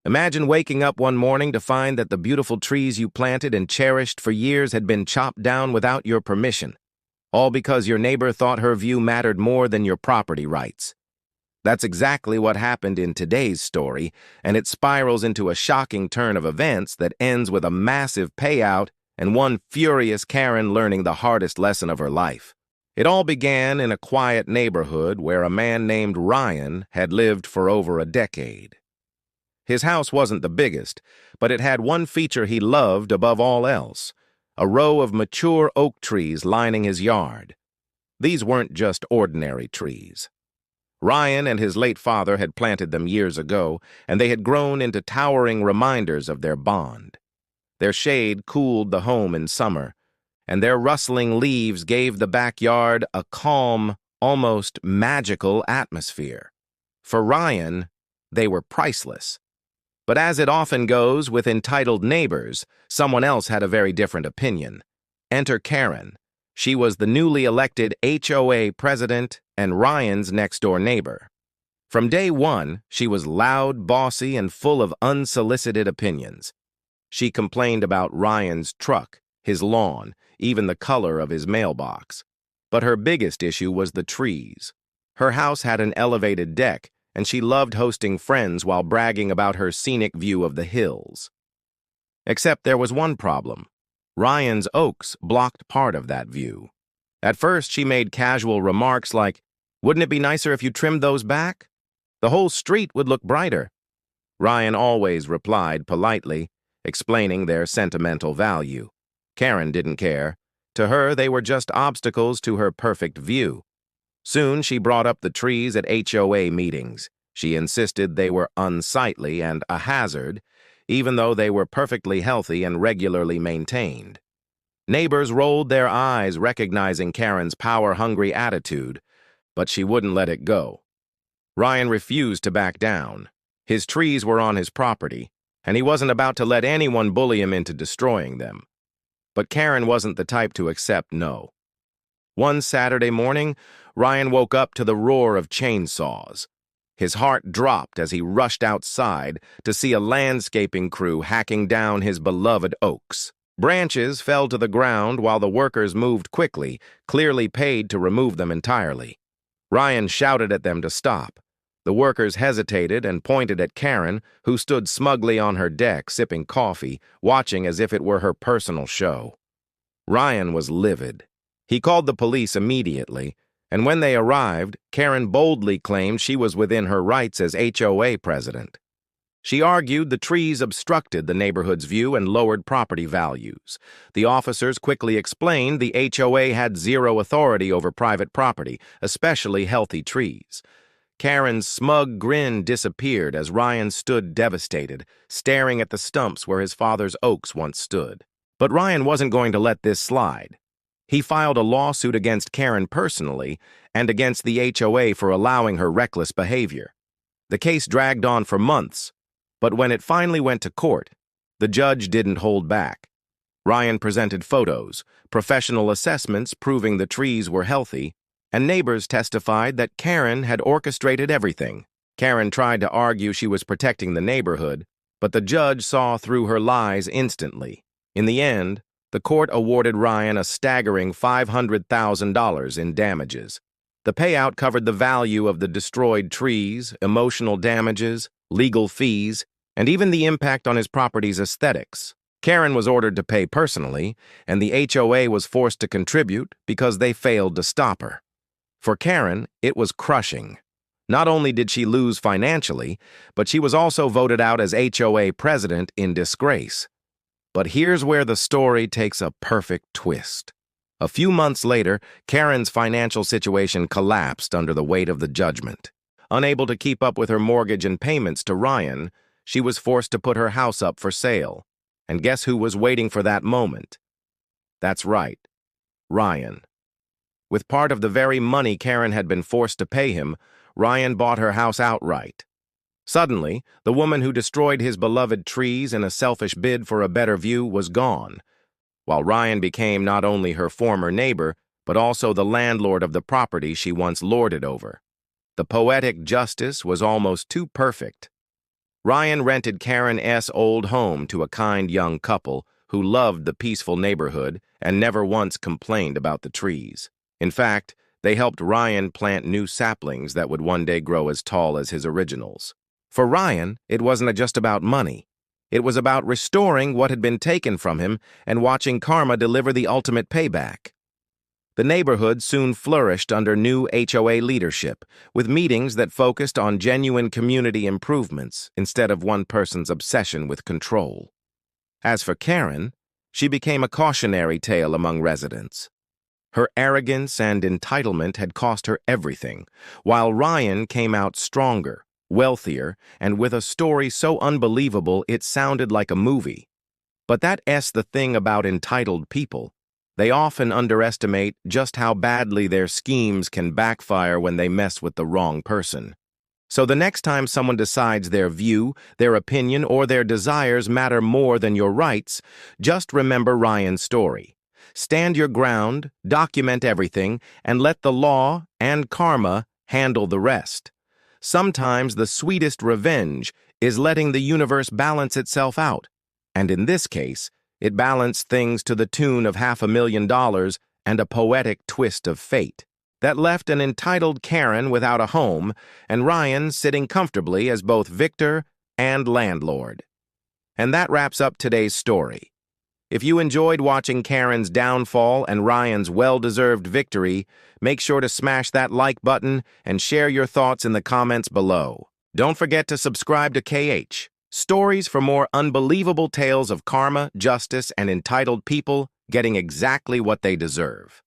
Imagine waking up one morning to find that the beautiful trees you planted and cherished for years had been chopped down without your permission, all because your neighbor thought her view mattered more than your property rights. That's exactly what happened in today's story, and it spirals into a shocking turn of events that ends with a massive payout and one furious Karen learning the hardest lesson of her life. It all began in a quiet neighborhood where a man named Ryan had lived for over a decade. His house wasn't the biggest, but it had one feature he loved above all else: a row of mature oak trees lining his yard. These weren't just ordinary trees. Ryan and his late father had planted them years ago, and they had grown into towering reminders of their bond. Their shade cooled the home in summer, and their rustling leaves gave the backyard a calm, almost magical atmosphere. For Ryan, they were priceless. But as it often goes with entitled neighbors, someone else had a very different opinion. Enter Karen. She was the newly elected HOA president and Ryan's next-door neighbor. From day one, she was loud, bossy, and full of unsolicited opinions. She complained about Ryan's truck, his lawn, even the color of his mailbox. But her biggest issue was the trees. Her house had an elevated deck, and she loved hosting friends while bragging about her scenic view of the hills. Except there was one problem. Ryan's oaks blocked part of that view. At first, she made casual remarks like, "Wouldn't it be nicer if you trimmed those back? The whole street would look brighter." Ryan always replied politely, explaining their sentimental value. Karen didn't care. To her, they were just obstacles to her perfect view. Soon, she brought up the trees at HOA meetings. She insisted they were unsightly and a hazard, even though they were perfectly healthy and regularly maintained. Neighbors rolled their eyes, recognizing Karen's power-hungry attitude, but she wouldn't let it go. Ryan refused to back down. His trees were on his property, and he wasn't about to let anyone bully him into destroying them. But Karen wasn't the type to accept no. One Saturday morning, Ryan woke up to the roar of chainsaws. His heart dropped as he rushed outside to see a landscaping crew hacking down his beloved oaks. Branches fell to the ground while the workers moved quickly, clearly paid to remove them entirely. Ryan shouted at them to stop. The workers hesitated and pointed at Karen, who stood smugly on her deck sipping coffee, watching as if it were her personal show. Ryan was livid. He called the police immediately, and when they arrived, Karen boldly claimed she was within her rights as HOA president. She argued the trees obstructed the neighborhood's view and lowered property values. The officers quickly explained the HOA had zero authority over private property, especially healthy trees. Karen's smug grin disappeared as Ryan stood devastated, staring at the stumps where his father's oaks once stood. But Ryan wasn't going to let this slide. He filed a lawsuit against Karen personally and against the HOA for allowing her reckless behavior. The case dragged on for months, but when it finally went to court, the judge didn't hold back. Ryan presented photos, professional assessments proving the trees were healthy, and neighbors testified that Karen had orchestrated everything. Karen tried to argue she was protecting the neighborhood, but the judge saw through her lies instantly. In the end, the court awarded Ryan a staggering $500,000 in damages. The payout covered the value of the destroyed trees, emotional damages, legal fees, and even the impact on his property's aesthetics. Karen was ordered to pay personally, and the HOA was forced to contribute because they failed to stop her. For Karen, it was crushing. Not only did she lose financially, but she was also voted out as HOA president in disgrace. But here's where the story takes a perfect twist. A few months later, Karen's financial situation collapsed under the weight of the judgment. Unable to keep up with her mortgage and payments to Ryan, she was forced to put her house up for sale. And guess who was waiting for that moment? That's right, Ryan. With part of the very money Karen had been forced to pay him, Ryan bought her house outright. Suddenly, the woman who destroyed his beloved trees in a selfish bid for a better view was gone, while Ryan became not only her former neighbor, but also the landlord of the property she once lorded over. The poetic justice was almost too perfect. Ryan rented Karen S. old home to a kind young couple who loved the peaceful neighborhood and never once complained about the trees. In fact, they helped Ryan plant new saplings that would one day grow as tall as his originals. For Ryan, it wasn't just about money. It was about restoring what had been taken from him and watching karma deliver the ultimate payback. The neighborhood soon flourished under new HOA leadership, with meetings that focused on genuine community improvements instead of one person's obsession with control. As for Karen, she became a cautionary tale among residents. Her arrogance and entitlement had cost her everything, while Ryan came out stronger, wealthier, and with a story so unbelievable it sounded like a movie. But that's the thing about entitled people. They often underestimate just how badly their schemes can backfire when they mess with the wrong person. So the next time someone decides their view, their opinion, or their desires matter more than your rights, just remember Ryan's story. Stand your ground, document everything, and let the law and karma handle the rest. Sometimes the sweetest revenge is letting the universe balance itself out, and in this case, it balanced things to the tune of $500,000 and a poetic twist of fate that left an entitled Karen without a home and Ryan sitting comfortably as both victor and landlord. And that wraps up today's story. If you enjoyed watching Karen's downfall and Ryan's well-deserved victory, make sure to smash that like button and share your thoughts in the comments below. Don't forget to subscribe to KH. Stories for more unbelievable tales of karma, justice, and entitled people getting exactly what they deserve.